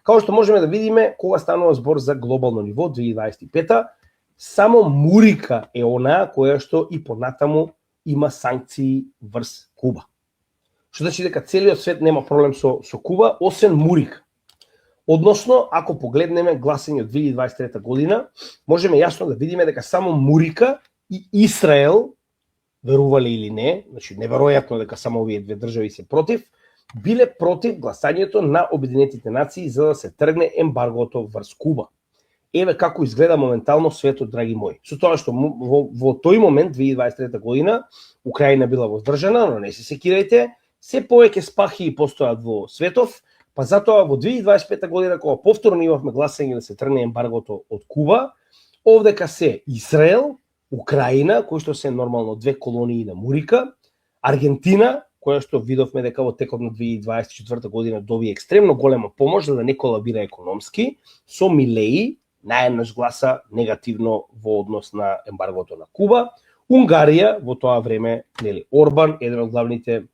Као што можеме да видиме, кога станува збор за глобално ниво 2025, само Мурика е онаа која што и понатаму има санкции врз Куба. Што значи дека целиот свет нема проблем со Куба, освен Мурика. Односно, ако погледнеме гласање од 2023 година, можеме јасно да видиме дека само Мурика и Израел, верувале или не, значи неверојатно дека само овие две држави се против, биле против гласањето на Обединетите нации за да се тргне ембаргото врз Куба. Еве како изгледа моментално светот, драги мои. Со тоа што во тој момент, 2023 година, Украина била воздржана, но не се секирајте, се повеќе спахи постојат во светов, па затоа во 2025 година, кога повторно имавме гласање да се тргне ембаргото од Куба, овдека се Израел, Украина, кои што се нормално две колонии на Мурика, Аргентина, која што видовме дека во текот на 2024 година доби екстремно голема помош за да не колабира економски, со Милеи наеднаш гласа негативно во однос на ембаргото на Куба. Унгарија во тоа време, нели, Орбан, еден од главните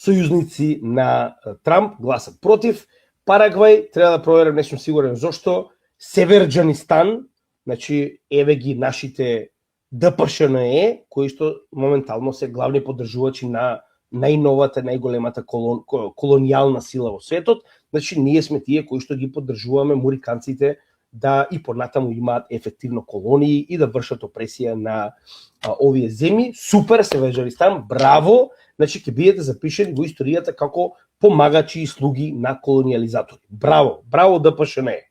сојузници на Трамп, гласа против. Парагвај, треба да проверам, не сум сигурен зошто. Северџанистан, значи еве ги нашите ДПШНЕ, кои што моментално се главни поддржувачи на најновата, најголемата колонијална сила во светот. Значи ние сме тие кои што ги поддржуваме муриканците да и понатаму имаат ефективно колонии и да вршат опресија на овие земји. Супер, Северџанистан, браво! Значи ќе бидете запишени во историјата како помагачи и слуги на колонијализатори. Браво, браво ДПШНЕ.